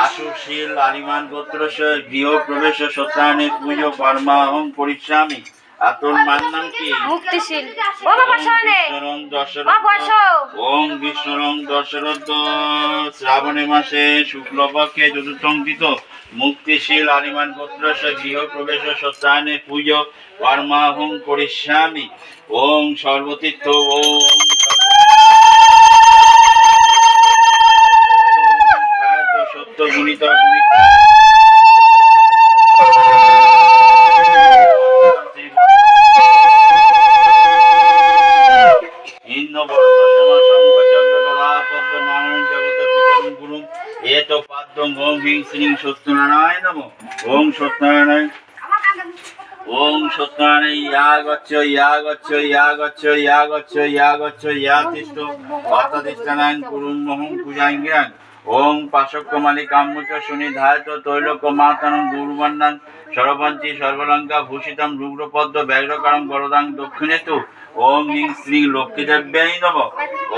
আশুশীল আলিমান গোত্রস্য গৃহ প্রবেশ সত্যায়নে পুজো কর্মাহং করিষ্যামি। আতন মান্নাম কি মুক্তিশীল বাবা বসানে বিষ্ণুরং দশরথ বাবা বসো ওং বিষ্ণুরং দশরথ শ্রাবণে মাসে শুক্লপক্ষে চতুর্থং তিথ মুক্তিশীল আলিমান গোত্রস্য গৃহ প্রবেশ সত্যায়নে পুজো কর্মাহং করিষ্যামি। ওং সর্বতীর্থ ওং সত্য গুণিত গুণিত ইন্দ্র বর্ণ সমা শঙ্খচক্র গলাপদ্ম নারায়ণ জগত পিতরং গুরুং এত পাদ্যং ওং হিং শ্রীং সত্যনারায়ণ নমঃ। ওং সত্যনারায়ণ ওং সত্যনারায়ণ ইয়া গচ্ছ ইয়া গচ্ছ ইয়া গচ্ছ ইয়া গচ্ছ ইয়া গচ্ছ ইয়া তিষ্ঠ অর্থাধিষ্ঠানাং কুরুং মহং পূজাঙ্গিরাং। ওং পাশক্যমালি কাম্যচ সুনিধায়ত তৈলক্য মাতানং গৌরবন্দাং সর্বঞ্চি সর্বলঙ্কা ভূষিতং রুগ্রপদ্ম ব্যাঘ্রকারং বরদাং দক্ষিণেতু। ওং হিং শ্রী লক্ষ্মীদেব্যাই নমঃ।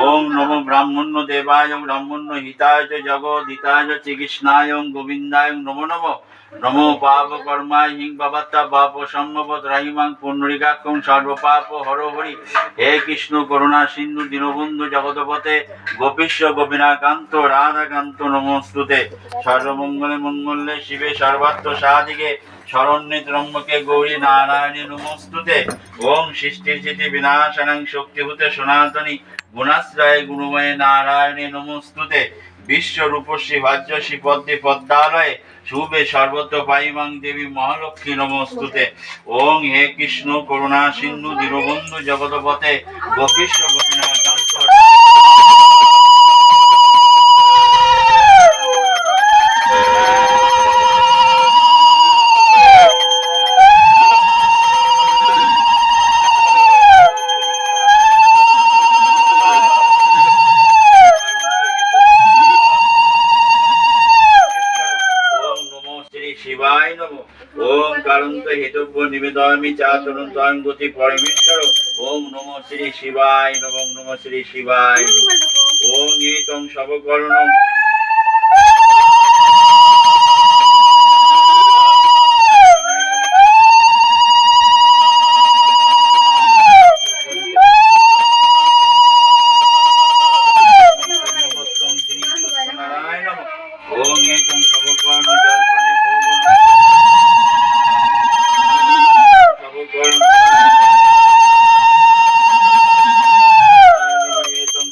ওং নমো ব্রাহ্মণ্য দেবায় ব্রাহ্মণ্য হিতায় চ জগদ্ধিতায় চ শ্রীকৃষ্ণায় গোবিন্দায় নমো নমঃ। নমো পাপ কর্মায় হিং বাবাত্তা পাপ সম্ভবত রাহিমাং পুণ্ডরিকাক্ষং সর্বপাপ হর হরি। হে কৃষ্ণ করুণা সিন্ধু দীনবন্ধু জগৎপতে গোপীশ্ব গোপীনাকান্ত রাধাকান্ত নমস্তুতে। সর্বমঙ্গলে মঙ্গলে শিবে সর্বার্থ সাধিকে শরণ্যে ত্র্যম্বকে গৌরী নারায়ণে নমস্তুতে। ওং সৃষ্টির চিতি বিনাশানাং শক্তিভূতে সনাতনী গুণাশ্রয়ে গুণময়ে নারায়ণে নমস্তুতে। বিশ্বরূপশ্রী ভাজ্যশ্রী পদ্মে পদ্মালয়ে শুভে সর্বত্র পাইমাং দেবী মহালক্ষ্মী নমস্তুতে। ওং হে কৃষ্ণ করুণা সিন্ধু দীনবন্ধু জগৎপতে গোপীশ্ব গোপীনাকান্ত শিবায় নমঃ। ওম কারন্ত হেতব্য নিবেদয়ামি চা তরুণ গতি পরমেশ্বর। ওম নমঃ শ্রী শিবায় নমঃ নমঃ শ্রী শিবায় নমঃ। ওম এতং সবকর্ণং সত্যনারায়ণ নমঃ। ওম এতং সবকর্ণ জল্পনে ভোগ সবকর্ণ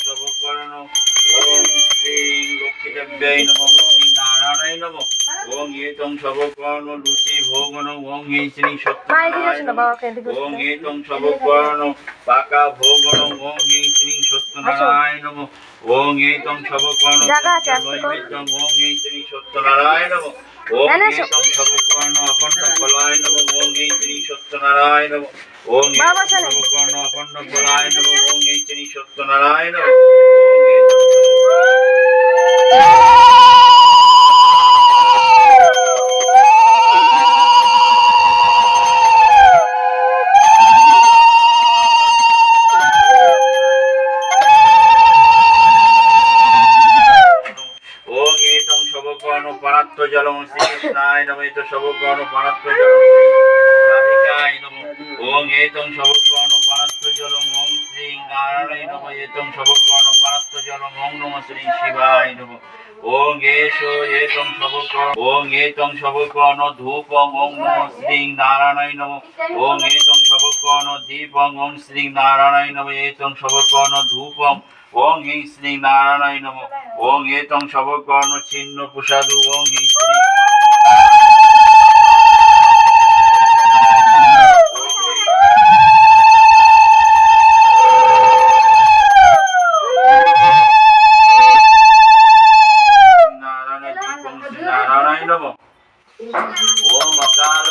সবকর্ণ। ওম শ্রী লক্ষ্মীদেব্যাই নমঃ শ্রী নারায়ণায় নমঃ। ওং এতং সবকর্ণ লুচি ভোগন ওং শ্রী সত্যনারায়ণ নমঃ। ওং এতং সবকর্ণ পাকা ভোগন ওং শ্রী সত্যনারায়ণ নমঃ। ওং এতং সবকর্ণ নৈবেদ্যং ওং শ্রী সত্যনারায়ণ নমঃ। ওং এতং সবকর্ণ অখণ্ড ফলায় নমঃ ওং শ্রী সত্যনারায়ণ নমঃ। ওং এতং সবকর্ণ অখণ্ড ফলায় নমঃ ওং শ্রী সত্যনারায়ণ নমঃ। ওং এতং সবকর্ণ পানাত্ম জলম শ্রীকৃষ্ণায় নমঃ। এত সবকর্ণ পানাত্ম জলম শ্রী রাধিকায় নমঃ। ওং এতং সবকর্ণ পানাত্ম জলম ওং শ্রী নারায়ণায় নমঃ। এতং সবকর্ণ পানাত্ম জলম ওং নমঃ শ্রী শিবায় নমঃ। ওং এতং সবকর্ণ ওং এতং সবকর্ণ ধূপং ওং নমঃ শ্রী নারায়ণায় নমঃ। ওং এতং সবকর্ণ দীপং ওং শ্রী নারায়ণায় নমঃ। এতং সবকর্ণ ধূপং ওং শ্রী নারায়ণায় নমঃ। ওং এতং সবকর্ণ ছিন্ন প্রসাদু ওং শ্রী নারায়ণ নমঃ। ওম অকাল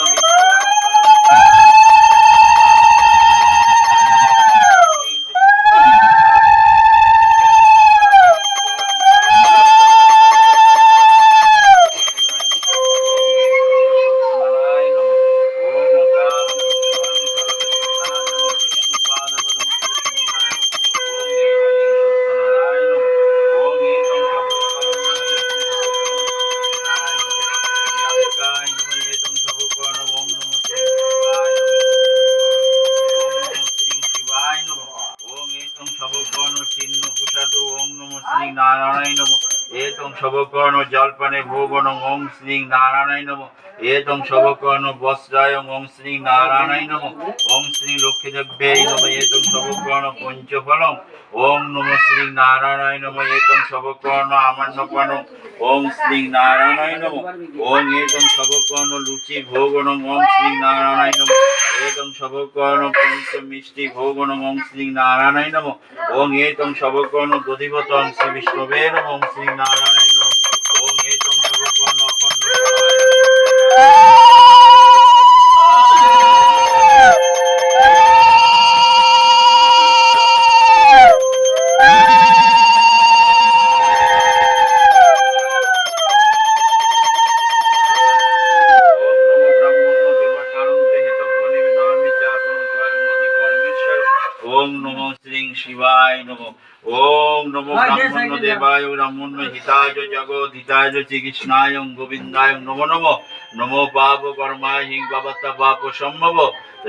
এতং সবকর্ণ জলপানে ভোগন ওং শ্রী নারায়ণায় নমঃ এতং সবকর্ণ বস্ত্রায় ওং শ্রী নারায়ণায় নমঃ ওং শ্রী লক্ষ্মীদেব্যে নমঃ এতং সবকর্ণ পঞ্চফলং ওং নমঃ শ্রী নারায়ণায় নমঃ এতং সবকর্ণ আমান্যপান ওং শ্রী নারায়ণায় নমঃ ওং এতং সবকর্ণ লুচি ভোগন ওং শ্রী নারায়ণায় নমঃ এতং সবকর্ণ পঞ্চ মিষ্টি ভোগন ওং শ্রী নারায়ণায় নমঃ ওং এতং সবকর্ণ দধিবতং শ্রী বিষ্ণবে নমঃ ওং শ্রী নারায়ণায় নমঃ ওং এতং সবকর্ণ অখণ্ড ওম নমো শ্রী শিবায় নমঃ ওম নমো ব্রাহ্মণ দেবায় ব্রাহ্মণ হিতায় জগৎ হিতায় শ্রীকৃষ্ণায় গোবিন্দায় নমো নমঃ নমো পাপ কর্মায় হিং বাবতা পাপ সম্ভব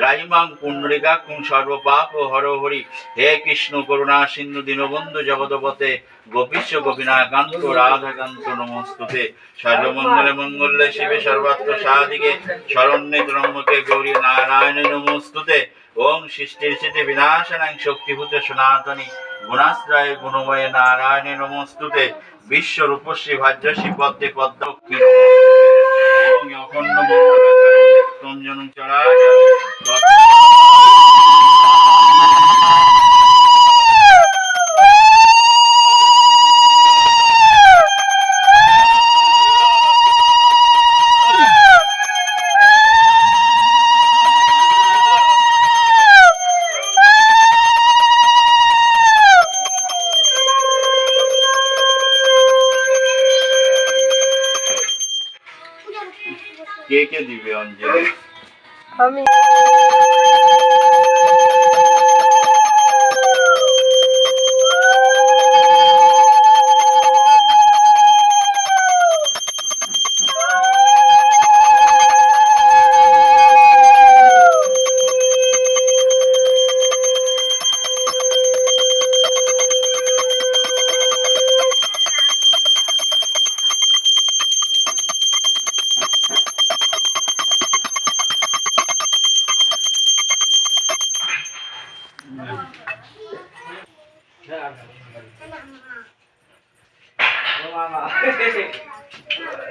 রাইমাং পুণ্ডরিকাকুং সর্ব পাপ হর হরি হে কৃষ্ণ করুণা সিন্ধু দীনবন্ধু জগৎপতে গোপীশ গোপীনাকান্ত রাধাকান্ত নমস্তুতে সর্বমঙ্গলে মঙ্গলে শিবে সর্বাত্ম সাধিকে শরণ্যে ত্রম্বকে গৌরী নারায়ণে নমস্তুতে ওং সৃষ্টির স্থিতি বিনাশনাং শক্তিভূতে সনাতনী গুণাশ্রয় গুণময় নারায়ণে নমস্তুতে বিশ্বরূপশ্রী ভাজ্যশ্রী পদ্মে পদ্মক্ষী ওং অখণ্ড মঙ্গলাকারং চরাচর কে কে দিবে অঞ্জলি? আমি